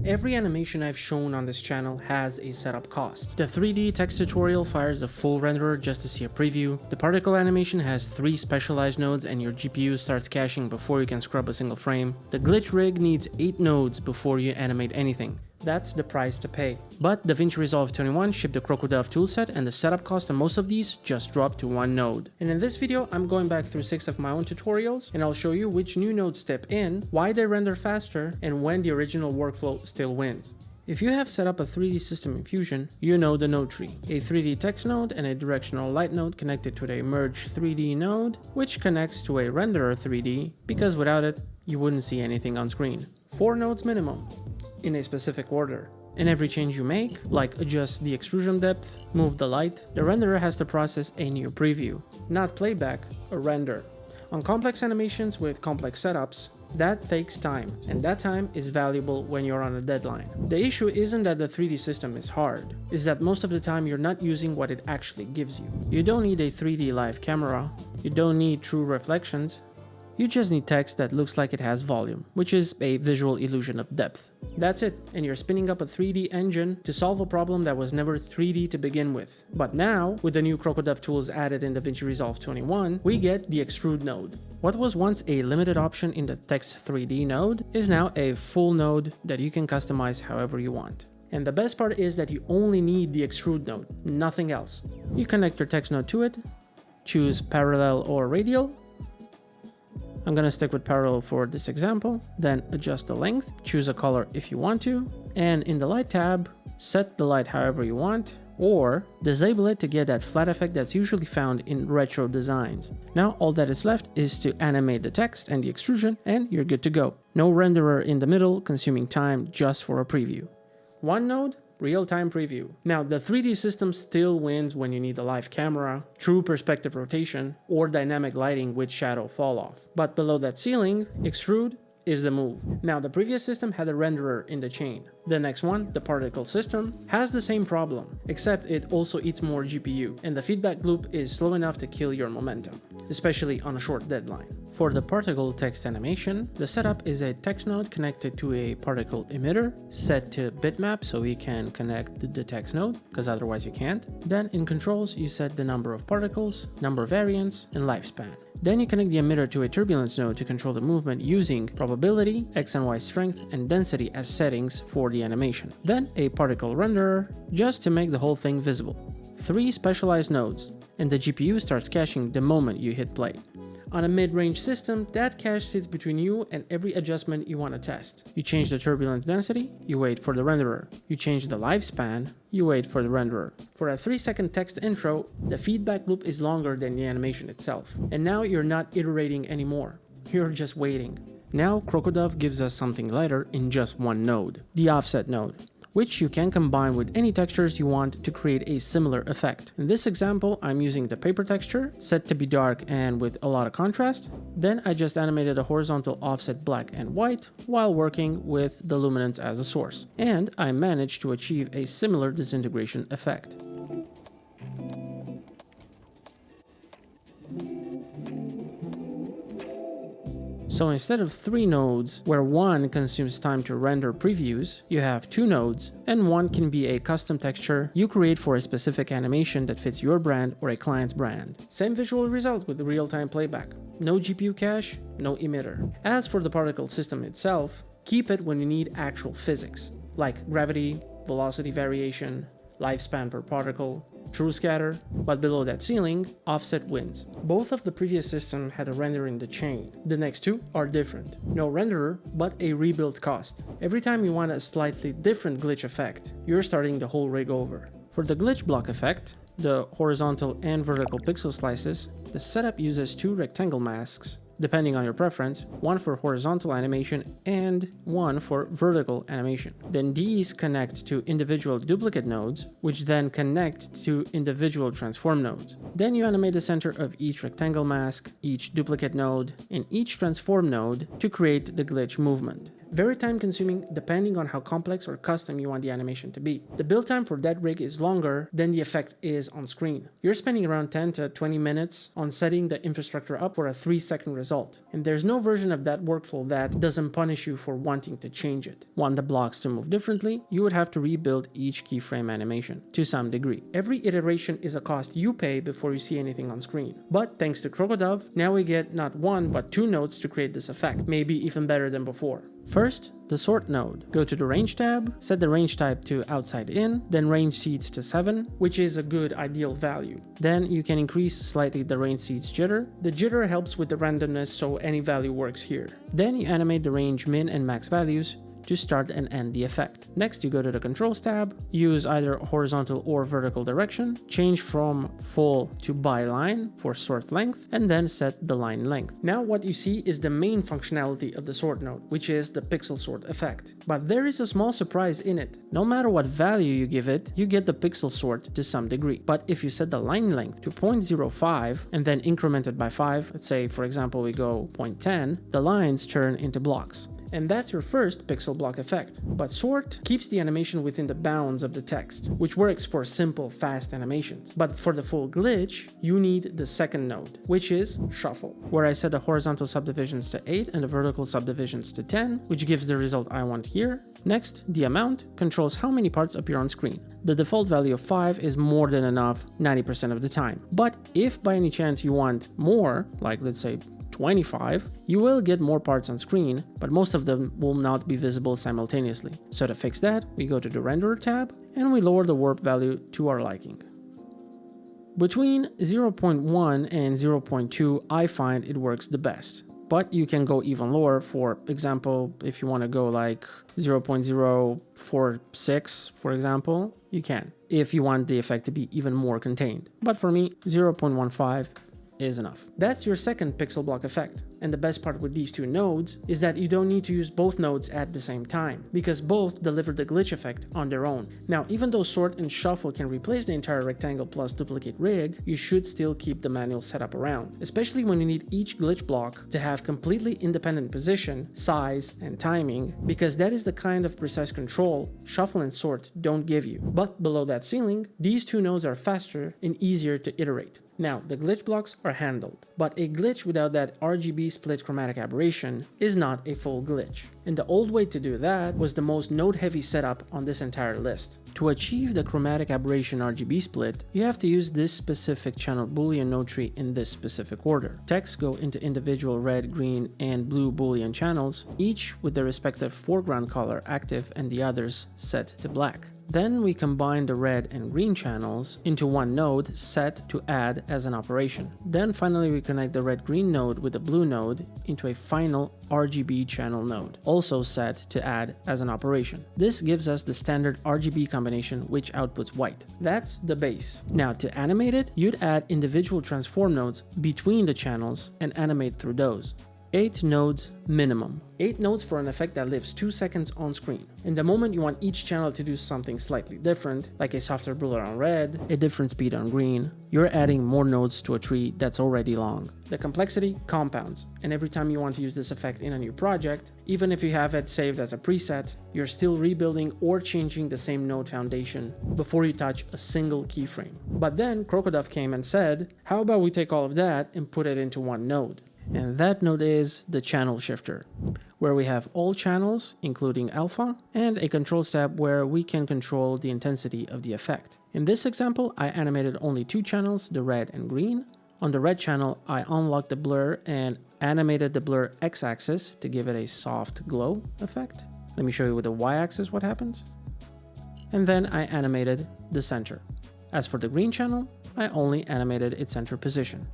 Every animation I've shown on this channel has a setup cost. The 3D text tutorial fires a full renderer just to see a preview. The particle animation has 3 specialized nodes and your GPU starts caching before you can scrub a single frame. The glitch rig needs 8 nodes before you animate anything. That's the price to pay. But DaVinci Resolve 21 shipped the Krokodove toolset and the setup cost on most of these just dropped to 1 node. And in this video, I'm going back through 6 of my own tutorials and I'll show you which new nodes step in, why they render faster, and when the original workflow still wins. If you have set up a 3D system in Fusion, you know the node tree. A 3D text node and a directional light node connected to the merge 3D node, which connects to a renderer 3D, because without it, you wouldn't see anything on screen. 4 nodes minimum, in a specific order. And every change you make, like adjust the extrusion depth, move the light, the renderer has to process a new preview, not playback, a render. On complex animations with complex setups, that takes time, and that time is valuable when you're on a deadline. The issue isn't that the 3D system is hard, it's that most of the time you're not using what it actually gives you. You don't need a 3D live camera, you don't need true reflections, you just need text that looks like it has volume, which is a visual illusion of depth. That's it, and you're spinning up a 3D engine to solve a problem that was never 3D to begin with. But now, with the new Krokodove tools added in DaVinci Resolve 21, we get the Extrude node. What was once a limited option in the Text 3D node is now a full node that you can customize however you want. And the best part is that you only need the Extrude node, nothing else. You connect your text node to it, choose parallel or radial. I'm gonna stick with parallel for this example, then adjust the length, choose a color if you want to, and in the light tab, set the light however you want, or disable it to get that flat effect that's usually found in retro designs. Now all that is left is to animate the text and the extrusion, and you're good to go. No renderer in the middle consuming time just for a preview. 1 node, real-time preview. Now, the 3D system still wins when you need a live camera, true perspective rotation, or dynamic lighting with shadow fall off. But below that ceiling, Extrude is the move. Now, the previous system had a renderer in the chain. The next one, the particle system, has the same problem, except it also eats more GPU, and the feedback loop is slow enough to kill your momentum, especially on a short deadline. For the particle text animation, the setup is a text node connected to a particle emitter, set to bitmap so we can connect the text node, because otherwise you can't. Then in controls, you set the number of particles, number variants, and lifespan. Then you connect the emitter to a turbulence node to control the movement using probability, X and Y strength, and density as settings for the animation. Then a particle renderer, just to make the whole thing visible. 3 specialized nodes, and the GPU starts caching the moment you hit play. On a mid-range system, that cache sits between you and every adjustment you want to test. You change the turbulence density, you wait for the renderer. You change the lifespan, you wait for the renderer. For a 3-second text intro, the feedback loop is longer than the animation itself. And now you're not iterating anymore. You're just waiting. Now Krokodove gives us something lighter in just 1 node, the offset node, which you can combine with any textures you want to create a similar effect. In this example, I'm using the paper texture, set to be dark and with a lot of contrast. Then I just animated a horizontal offset black and white while working with the luminance as a source. And I managed to achieve a similar disintegration effect. So instead of 3 nodes, where 1 consumes time to render previews, you have 2 nodes, and 1 can be a custom texture you create for a specific animation that fits your brand or a client's brand. Same visual result with the real-time playback. No GPU cache, no emitter. As for the particle system itself, keep it when you need actual physics, like gravity, velocity variation, lifespan per particle, true scatter, but below that ceiling, offset wins. Both of the previous system had a renderer in the chain. The next 2 are different. No renderer, but a rebuild cost. Every time you want a slightly different glitch effect, you're starting the whole rig over. For the glitch block effect, the horizontal and vertical pixel slices, the setup uses 2 rectangle masks, depending on your preference, 1 for horizontal animation and 1 for vertical animation. Then these connect to individual duplicate nodes, which then connect to individual transform nodes. Then you animate the center of each rectangle mask, each duplicate node, and each transform node to create the glitch movement. very time consuming depending on how complex or custom you want the animation to be. The build time for that rig is longer than the effect is on screen. You're spending around 10 to 20 minutes on setting the infrastructure up for a 3-second result, and there's no version of that workflow that doesn't punish you for wanting to change it. Want the blocks to move differently? You would have to rebuild each keyframe animation to some degree. Every iteration is a cost you pay before you see anything on screen. But thanks to Krokodove, now we get not 1 but 2 nodes to create this effect, maybe even better than before. First, the sort node. Go to the range tab, set the range type to outside in, then range seeds to 7, which is a good ideal value. Then you can increase slightly the range seeds jitter. The jitter helps with the randomness, so any value works here. Then you animate the range min and max values to start and end the effect. Next, you go to the controls tab, use either horizontal or vertical direction, change from full to byline for sort length, and then set the line length. Now what you see is the main functionality of the sort node, which is the pixel sort effect. But there is a small surprise in it. No matter what value you give it, you get the pixel sort to some degree. But if you set the line length to 0.05 and then increment it by 5, let's say for example we go 0.10, the lines turn into blocks. And that's your first pixel block effect. But sort keeps the animation within the bounds of the text, which works for simple, fast animations. But for the full glitch, you need the second node, which is shuffle, where I set the horizontal subdivisions to 8 and the vertical subdivisions to 10, which gives the result I want here. Next, the amount controls how many parts appear on screen. The default value of 5 is more than enough 90% of the time. But if by any chance you want more, like let's say 25, you will get more parts on screen, but most of them will not be visible simultaneously. So to fix that, we go to the renderer tab and we lower the warp value to our liking. Between 0.1 and 0.2, I find it works the best. But you can go even lower. For example, if you want to go like 0.046, for example, you can, if you want the effect to be even more contained. But for me, 0.15 is enough. That's your second pixel block effect. And the best part with these two nodes is that you don't need to use both nodes at the same time, because both deliver the glitch effect on their own. Now, even though sort and shuffle can replace the entire rectangle plus duplicate rig, you should still keep the manual setup around, especially when you need each glitch block to have completely independent position, size, and timing, because that is the kind of precise control shuffle and sort don't give you. But below that ceiling, these two nodes are faster and easier to iterate. Now, the glitch blocks are handled, but a glitch without that RGB split chromatic aberration is not a full glitch. And the old way to do that was the most node-heavy setup on this entire list. To achieve the chromatic aberration RGB split, you have to use this specific channel boolean node tree in this specific order. Texts go into individual red, green, and blue boolean channels, each with their respective foreground color active and the others set to black. Then we combine the red and green channels into one node set to add as an operation. Then finally we connect the red-green node with the blue node into a final RGB channel node, also set to add as an operation. This gives us the standard RGB combination which outputs white. That's the base. Now to animate it, you'd add individual transform nodes between the channels and animate through those. 8 nodes minimum. 8 nodes for an effect that lives 2 seconds on screen. And the moment you want each channel to do something slightly different, like a softer blur on red, a different speed on green, you're adding more nodes to a tree that's already long. The complexity compounds, and every time you want to use this effect in a new project, even if you have it saved as a preset, you're still rebuilding or changing the same node foundation before you touch a single keyframe. But then Krokodove came and said, how about we take all of that and put it into one node? And that node is the channel shifter, where we have all channels, including alpha, and a controls tab where we can control the intensity of the effect. In this example, I animated only 2 channels, the red and green. On the red channel, I unlocked the blur and animated the blur x-axis to give it a soft glow effect. Let me show you with the y-axis what happens. And then I animated the center. As for the green channel, I only animated its center position.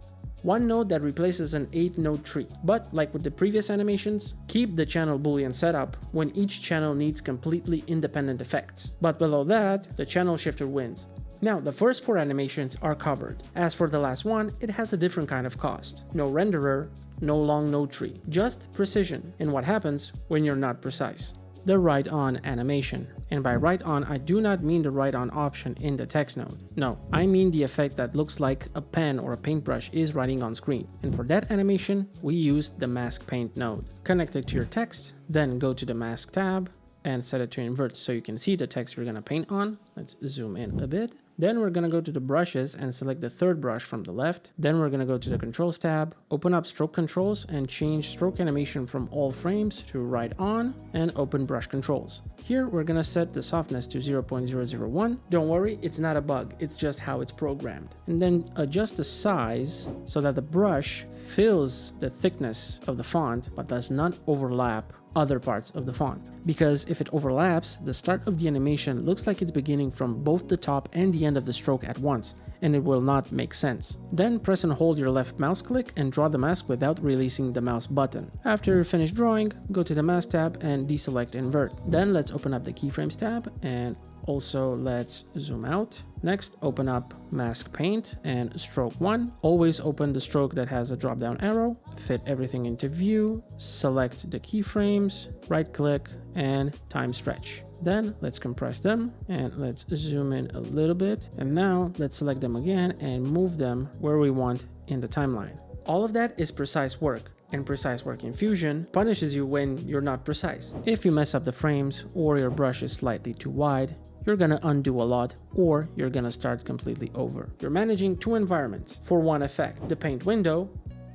One node that replaces an 8-node tree, but like with the previous animations, keep the channel boolean setup when each channel needs completely independent effects. But below that, the channel shifter wins. Now, the first 4 animations are covered. As for the last one, it has a different kind of cost. No renderer, no long node tree, just precision and what happens when you're not precise. the write on animation. And by write on, I do not mean the write on option in the text node. No, I mean the effect that looks like a pen or a paintbrush is writing on screen. And for that animation, we use the mask paint node. Connect it to your text, then go to the mask tab and set it to invert so you can see the text we're gonna paint on. Let's zoom in a bit. Then we're gonna go to the brushes and select the third brush from the left. Then we're gonna go to the controls tab, open up stroke controls and change stroke animation from all frames to write on and open brush controls. Here we're gonna set the softness to 0.001. Don't worry, it's not a bug, it's just how it's programmed. And then adjust the size so that the brush fills the thickness of the font but does not overlap other parts of the font. Because if it overlaps, the start of the animation looks like it's beginning from both the top and the end of the stroke at once, and it will not make sense. Then press and hold your left mouse click and draw the mask without releasing the mouse button. After you're finished drawing, go to the mask tab and deselect invert. Then let's open up the keyframes tab and also let's zoom out. Next, open up mask paint and stroke 1. Always open the stroke that has a drop down arrow. Fit everything into view, select the keyframes, right click and time stretch. Then let's compress them and let's zoom in a little bit. And now let's select them again and move them where we want in the timeline. All of that is precise work. And precise work in Fusion punishes you when you're not precise. If you mess up the frames or your brush is slightly too wide, you're gonna undo a lot or you're gonna start completely over. You're managing two environments for one effect, the paint window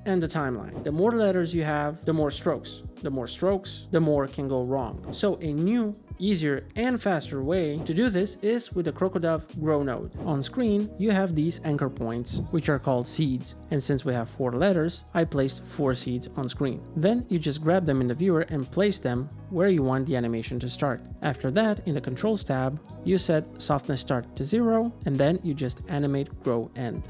and the timeline. The more letters you have, the more strokes. The more strokes, the more can go wrong. So a new, easier and faster way to do this is with the Krokodove grow node. On screen, you have these anchor points, which are called seeds. And since we have 4 letters, I placed 4 seeds on screen. Then you just grab them in the viewer and place them where you want the animation to start. After that, in the controls tab, you set softness start to 0, and then you just animate grow end.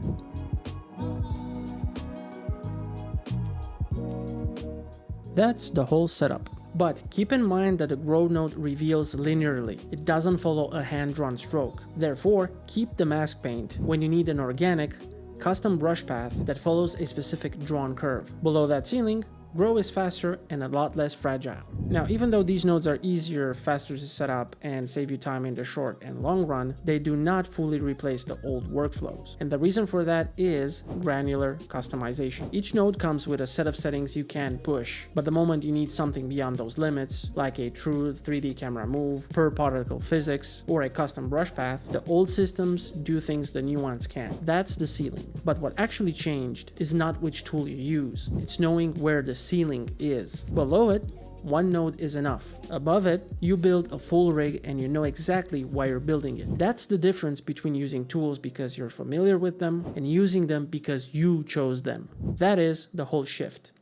That's the whole setup. But keep in mind that the grow node reveals linearly. It doesn't follow a hand-drawn stroke. Therefore, keep the mask paint when you need an organic, custom brush path that follows a specific drawn curve. Below that ceiling, grow is faster and a lot less fragile. Now, even though these nodes are easier, faster to set up, and save you time in the short and long run, they do not fully replace the old workflows. And the reason for that is granular customization. Each node comes with a set of settings you can push, but the moment you need something beyond those limits, like a true 3D camera move, per particle physics, or a custom brush path, the old systems do things the new ones can't. That's the ceiling. But what actually changed is not which tool you use, it's knowing where the ceiling is. Below it, one node is enough. Above it, you build a full rig and you know exactly why you're building it. That's the difference between using tools because you're familiar with them and using them because you chose them. That is the whole shift.